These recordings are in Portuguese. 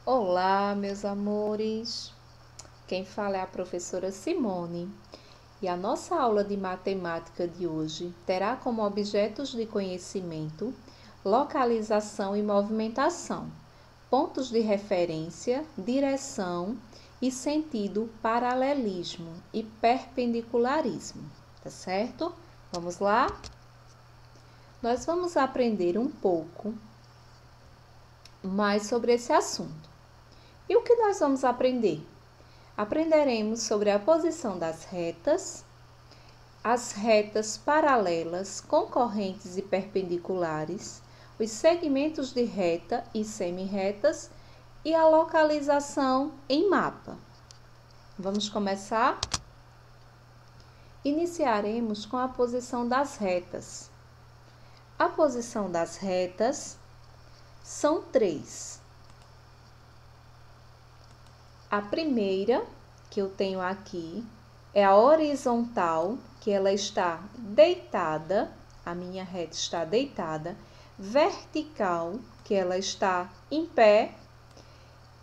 Olá, meus amores! Quem fala é a professora Simone e a nossa aula de matemática de hoje terá como objetos de conhecimento localização e movimentação, pontos de referência, direção e sentido, paralelismo e perpendicularismo, tá certo? Vamos lá? Nós vamos aprender um pouco mais sobre esse assunto. E o que nós vamos aprender? Aprenderemos sobre a posição das retas, as retas paralelas, concorrentes e perpendiculares, os segmentos de reta e semirretas e a localização em mapa. Vamos começar? Iniciaremos com a posição das retas. A posição das retas são três. A primeira que eu tenho aqui é a horizontal, que ela está deitada, a minha reta está deitada, vertical, que ela está em pé,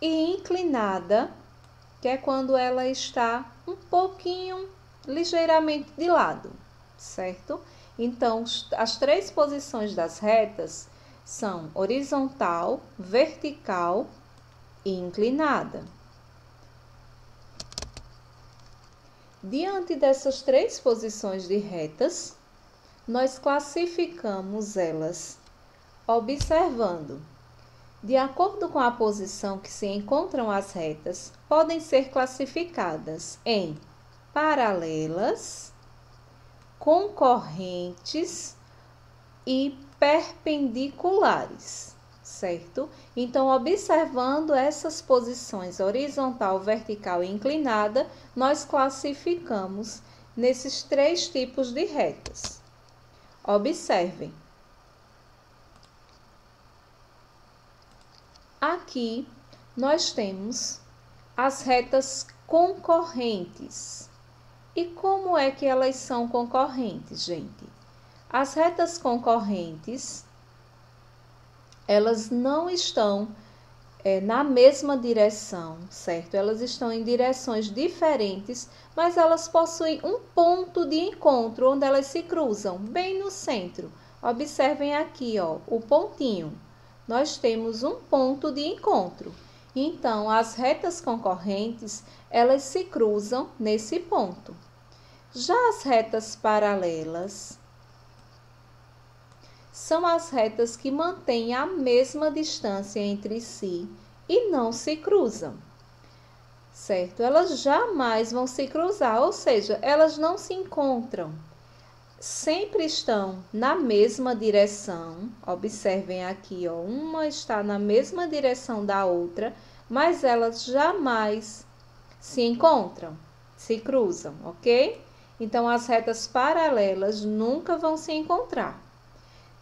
e inclinada, que é quando ela está um pouquinho, ligeiramente de lado, certo? Então, as três posições das retas são horizontal, vertical e inclinada. Diante dessas três posições de retas, nós classificamos elas observando. De acordo com a posição que se encontram as retas, podem ser classificadas em paralelas, concorrentes e perpendiculares, certo? Então, observando essas posições horizontal, vertical e inclinada, nós classificamos nesses três tipos de retas. Observem. Aqui, nós temos as retas concorrentes. E como é que elas são concorrentes, gente? As retas concorrentes, elas não estão na mesma direção, certo? Elas estão em direções diferentes, mas elas possuem um ponto de encontro onde elas se cruzam, bem no centro. Observem aqui, ó, o pontinho. Nós temos um ponto de encontro. Então, as retas concorrentes, elas se cruzam nesse ponto. Já as retas paralelas são as retas que mantêm a mesma distância entre si e não se cruzam, certo? Elas jamais vão se cruzar, ou seja, elas não se encontram. Sempre estão na mesma direção. Observem aqui, ó, uma está na mesma direção da outra, mas elas jamais se encontram, se cruzam, ok? Então, as retas paralelas nunca vão se encontrar.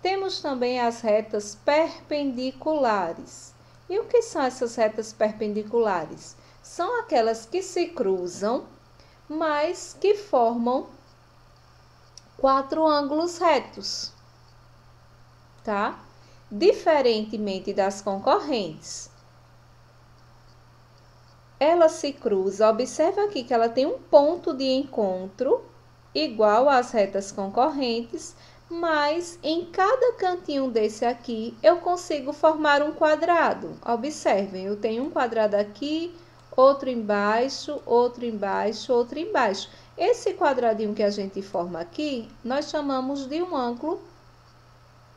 Temos também as retas perpendiculares. E o que são essas retas perpendiculares? São aquelas que se cruzam, mas que formam quatro ângulos retos, tá? Diferentemente das concorrentes. Ela se cruza, observa aqui que ela tem um ponto de encontro igual às retas concorrentes, mas em cada cantinho desse aqui eu consigo formar um quadrado. Observem, eu tenho um quadrado aqui, outro embaixo, outro embaixo, outro embaixo. Esse quadradinho que a gente forma aqui, nós chamamos de um ângulo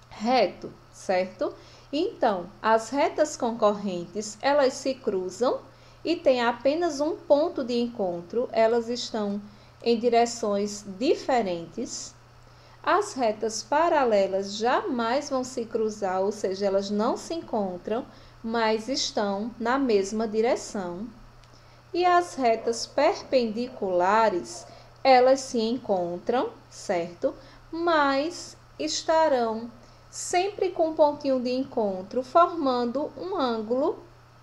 reto, certo? Então, as retas concorrentes, elas se cruzam e têm apenas um ponto de encontro, elas estão em direções diferentes. As retas paralelas jamais vão se cruzar, ou seja, elas não se encontram, mas estão na mesma direção. E as retas perpendiculares, elas se encontram, certo? Mas estarão sempre com um pontinho de encontro, formando um ângulo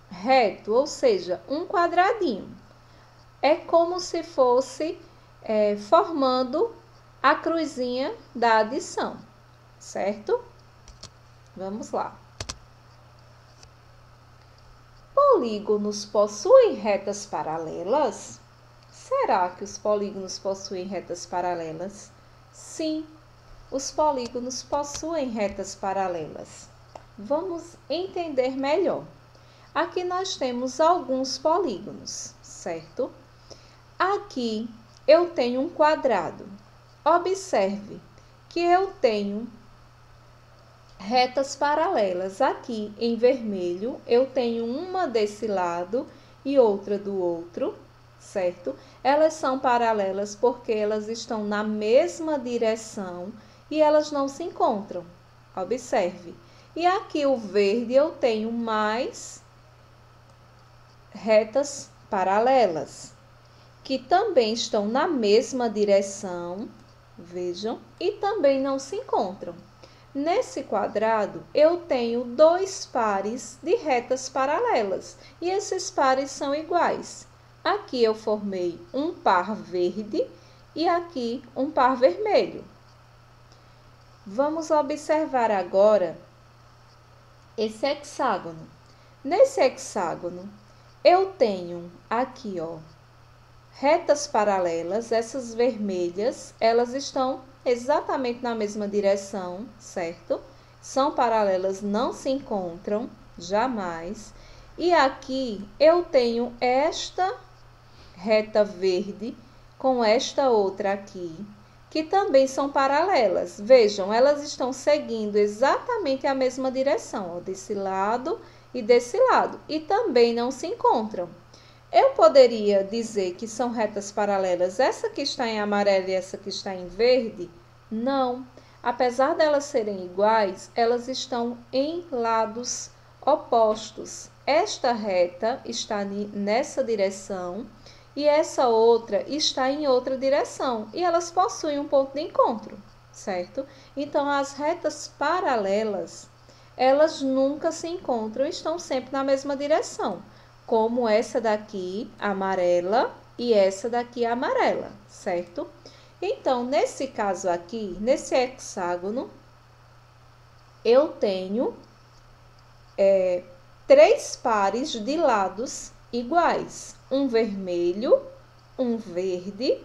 reto, ou seja, um quadradinho. É como se fosse formando a cruzinha da adição, certo? Vamos lá. polígonos possuem retas paralelas? Será que os polígonos possuem retas paralelas? Sim, os polígonos possuem retas paralelas. Vamos entender melhor. Aqui nós temos alguns polígonos, certo? Aqui eu tenho um quadrado. Observe que eu tenho retas paralelas. Aqui em vermelho eu tenho uma desse lado e outra do outro, certo? Elas são paralelas porque elas estão na mesma direção e elas não se encontram. Observe. E aqui o verde eu tenho mais retas paralelas, que também estão na mesma direção, vejam, e também não se encontram. Nesse quadrado, eu tenho dois pares de retas paralelas, e esses pares são iguais. Aqui eu formei um par verde e aqui um par vermelho. Vamos observar agora esse hexágono. Nesse hexágono, eu tenho aqui, ó, retas paralelas, essas vermelhas, elas estão exatamente na mesma direção, certo? São paralelas, não se encontram, jamais. E aqui eu tenho esta reta verde com esta outra aqui, que também são paralelas. Vejam, elas estão seguindo exatamente a mesma direção, ó, desse lado e desse lado, e também não se encontram. Eu poderia dizer que são retas paralelas, essa que está em amarelo e essa que está em verde? Não. Apesar delas serem iguais, elas estão em lados opostos. Esta reta está nessa direção e essa outra está em outra direção. E elas possuem um ponto de encontro, certo? Então, as retas paralelas, elas nunca se encontram, estão sempre na mesma direção. Como essa daqui, amarela, e essa daqui, amarela, certo? Então, nesse caso aqui, nesse hexágono, eu tenho três pares de lados iguais. Um vermelho, um verde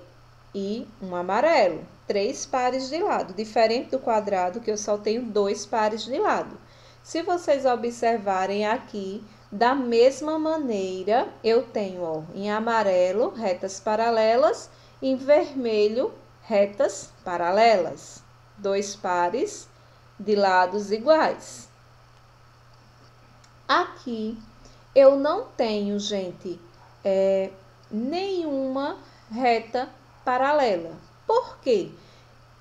e um amarelo. Três pares de lado, diferente do quadrado, que eu só tenho dois pares de lado. Se vocês observarem aqui, da mesma maneira, eu tenho, ó, em amarelo, retas paralelas, em vermelho, retas paralelas. Dois pares de lados iguais. Aqui, eu não tenho, gente, nenhuma reta paralela. Por quê?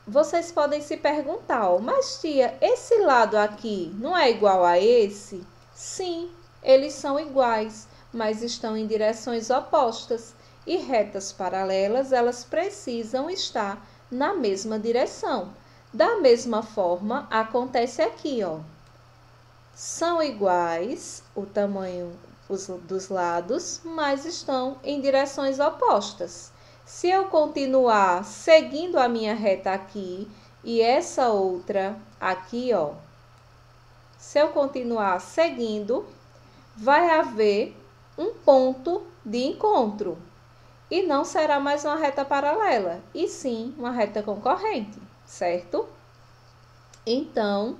Vocês podem se perguntar, ó, mas tia, esse lado aqui não é igual a esse? Sim, eles são iguais, mas estão em direções opostas. E retas paralelas, elas precisam estar na mesma direção. Da mesma forma, acontece aqui, ó. São iguais o tamanho dos lados, mas estão em direções opostas. Se eu continuar seguindo a minha reta aqui e essa outra aqui, ó, se eu continuar seguindo, vai haver um ponto de encontro e não será mais uma reta paralela, e sim uma reta concorrente, certo? Então,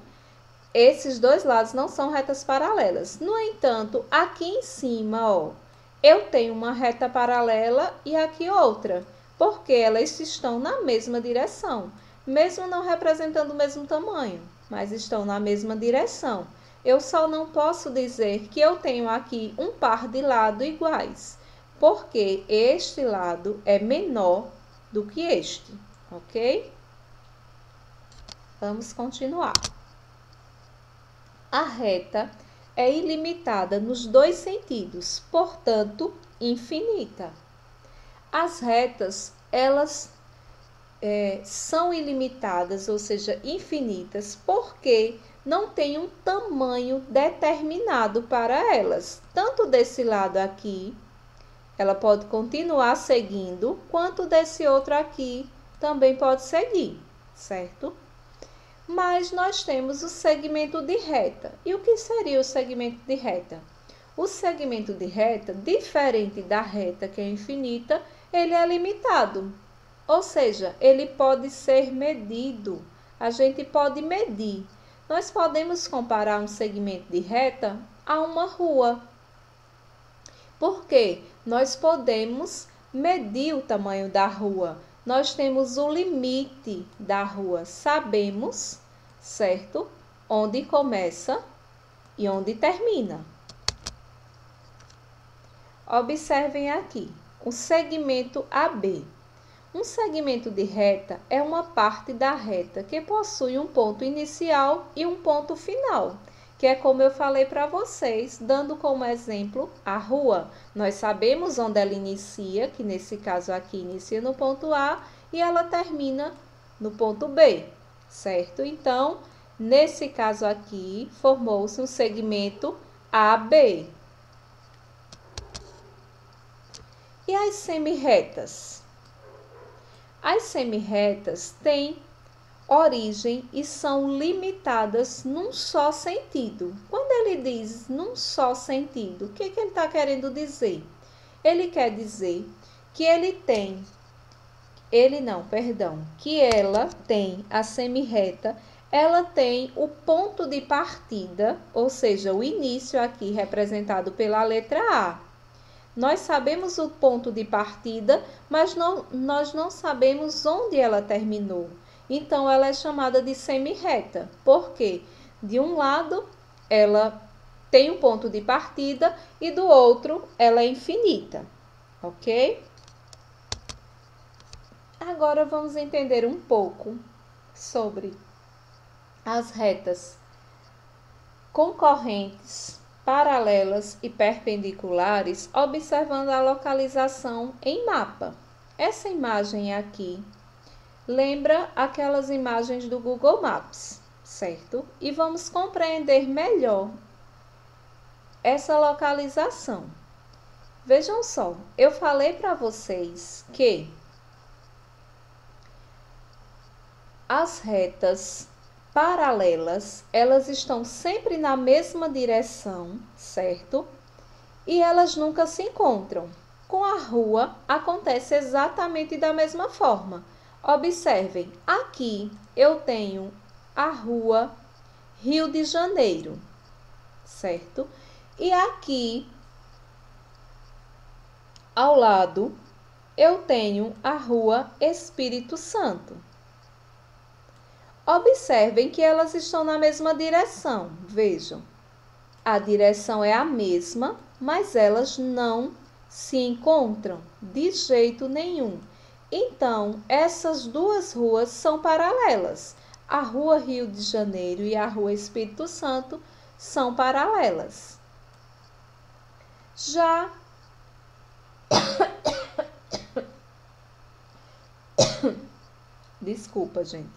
esses dois lados não são retas paralelas. No entanto, aqui em cima, ó, eu tenho uma reta paralela e aqui outra, porque elas estão na mesma direção, mesmo não representando o mesmo tamanho, mas estão na mesma direção. Eu só não posso dizer que eu tenho aqui um par de lados iguais, porque este lado é menor do que este, ok? Vamos continuar. A reta é ilimitada nos dois sentidos, portanto, infinita. As retas, elas são ilimitadas, ou seja, infinitas, porque não tem um tamanho determinado para elas. Tanto desse lado aqui, ela pode continuar seguindo, quanto desse outro aqui também pode seguir, certo? Mas nós temos o segmento de reta. E o que seria o segmento de reta? O segmento de reta, diferente da reta que é infinita, ele é limitado. Ou seja, ele pode ser medido. A gente pode medir. Nós podemos comparar um segmento de reta a uma rua. Porque nós podemos medir o tamanho da rua. Nós temos o limite da rua. Sabemos, certo? Onde começa e onde termina. Observem aqui o segmento AB. Um segmento de reta é uma parte da reta que possui um ponto inicial e um ponto final, que é como eu falei para vocês, dando como exemplo a rua. Nós sabemos onde ela inicia, que nesse caso aqui inicia no ponto A e ela termina no ponto B, certo? Então, nesse caso aqui, formou-se um segmento AB. E as semirretas? As semirretas têm origem e são limitadas num só sentido. Quando ele diz num só sentido, o que ele está querendo dizer? Ele quer dizer que ela tem a semirreta, ela tem o ponto de partida, ou seja, o início aqui representado pela letra A. Nós sabemos o ponto de partida, mas nós não sabemos onde ela terminou. Então, ela é chamada de semirreta, porque de um lado ela tem um ponto de partida e do outro ela é infinita, ok? Agora vamos entender um pouco sobre as retas concorrentes, paralelas e perpendiculares, observando a localização em mapa. Essa imagem aqui lembra aquelas imagens do Google Maps, certo? E vamos compreender melhor essa localização. Vejam só, eu falei para vocês que as retas paralelas, elas estão sempre na mesma direção, certo? E elas nunca se encontram. Com a rua, acontece exatamente da mesma forma. Observem, aqui eu tenho a rua Rio de Janeiro, certo? E aqui, ao lado, eu tenho a rua Espírito Santo. Observem que elas estão na mesma direção. Vejam, a direção é a mesma, mas elas não se encontram de jeito nenhum. Então, essas duas ruas são paralelas. A Rua Rio de Janeiro e a Rua Espírito Santo são paralelas. Já desculpa, gente.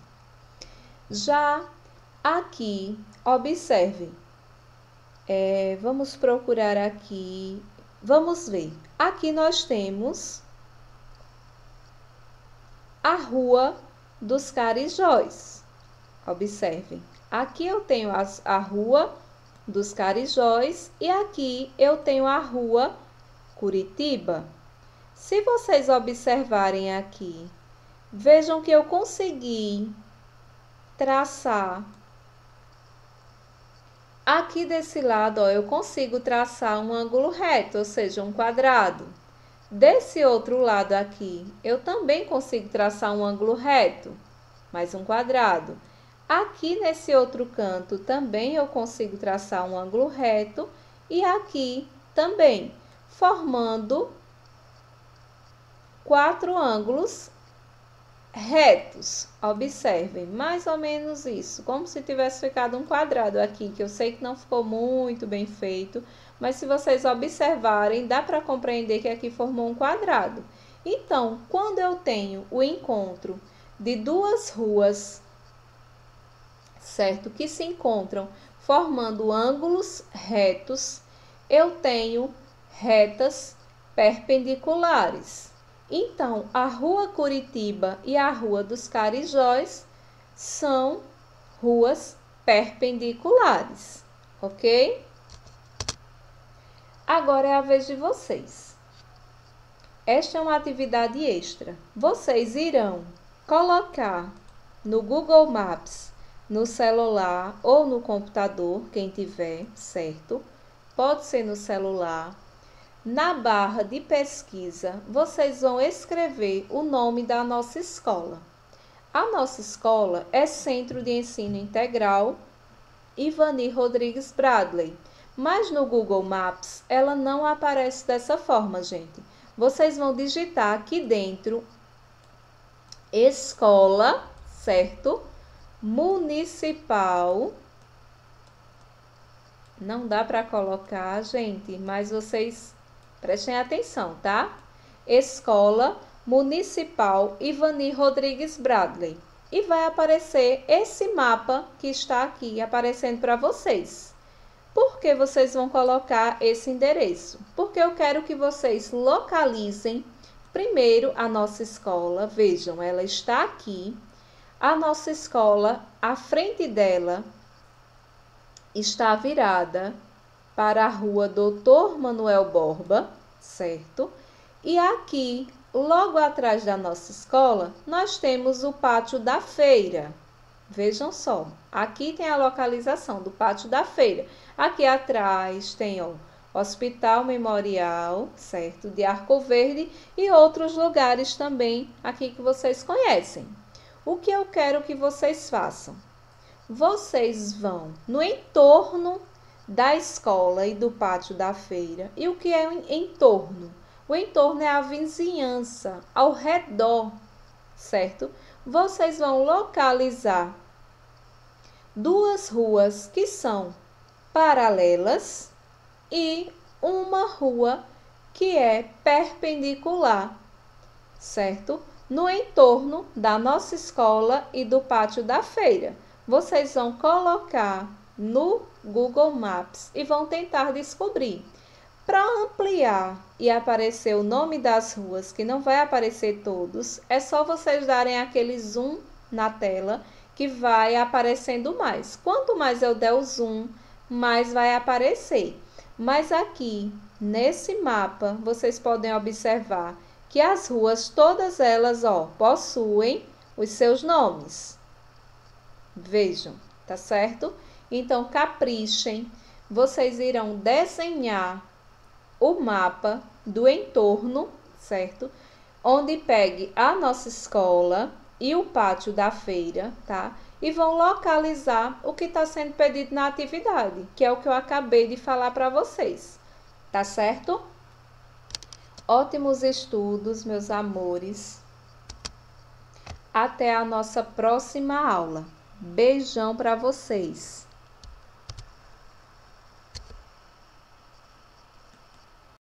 Já aqui, observe, vamos procurar aqui, vamos ver. Aqui nós temos a Rua dos Carijóis. Observem, aqui eu tenho a Rua dos Carijóis e aqui eu tenho a Rua Curitiba. Se vocês observarem aqui, vejam que eu consegui traçar aqui desse lado, ó, eu consigo traçar um ângulo reto, ou seja, um quadrado. Desse outro lado aqui, eu também consigo traçar um ângulo reto, mais um quadrado. Aqui nesse outro canto também eu consigo traçar um ângulo reto e aqui também, formando 4 ângulos retos. Observem, mais ou menos isso, como se tivesse ficado um quadrado aqui, que eu sei que não ficou muito bem feito, mas se vocês observarem, dá para compreender que aqui formou um quadrado. Então, quando eu tenho o encontro de duas ruas, certo, que se encontram formando ângulos retos, eu tenho retas perpendiculares. Então, a Rua Curitiba e a Rua dos Carijóis são ruas perpendiculares, ok? Agora é a vez de vocês. Esta é uma atividade extra. Vocês irão colocar no Google Maps, no celular ou no computador, quem tiver, certo? Pode ser no celular. Na barra de pesquisa, vocês vão escrever o nome da nossa escola. A nossa escola é Centro de Ensino Integral Ivani Rodrigues Bradley, mas no Google Maps ela não aparece dessa forma, gente. Vocês vão digitar aqui dentro escola, certo? Municipal. Não dá para colocar, gente, mas vocês prestem atenção, tá? Escola Municipal Ivani Rodrigues Bradley. E vai aparecer esse mapa que está aqui aparecendo para vocês. Por que vocês vão colocar esse endereço? Porque eu quero que vocês localizem primeiro a nossa escola. Vejam, ela está aqui. A nossa escola, a frente dela está virada para a rua Doutor Manuel Borba, certo? E aqui, logo atrás da nossa escola, nós temos o Pátio da Feira. Vejam só, aqui tem a localização do Pátio da Feira. Aqui atrás tem o Hospital Memorial, certo? De Arco Verde e outros lugares também aqui que vocês conhecem. O que eu quero que vocês façam? Vocês vão no entorno da escola e do Pátio da Feira. E o que é o entorno? O entorno é a vizinhança, ao redor, certo? Vocês vão localizar duas ruas que são paralelas e uma rua que é perpendicular, certo? No entorno da nossa escola e do Pátio da Feira. Vocês vão colocar no Google Maps e vão tentar descobrir. Para ampliar e aparecer o nome das ruas, que não vai aparecer todos, é só vocês darem aquele zoom na tela que vai aparecendo mais. Quanto mais eu der o zoom, mais vai aparecer. Mas aqui, nesse mapa, vocês podem observar que as ruas, todas elas, possuem os seus nomes. Vejam, tá certo? Então, caprichem. Vocês irão desenhar o mapa do entorno, certo? Onde pegue a nossa escola e o Pátio da Feira, tá? E vão localizar o que está sendo pedido na atividade, que é o que eu acabei de falar para vocês, tá certo? Ótimos estudos, meus amores. Até a nossa próxima aula. Beijão para vocês.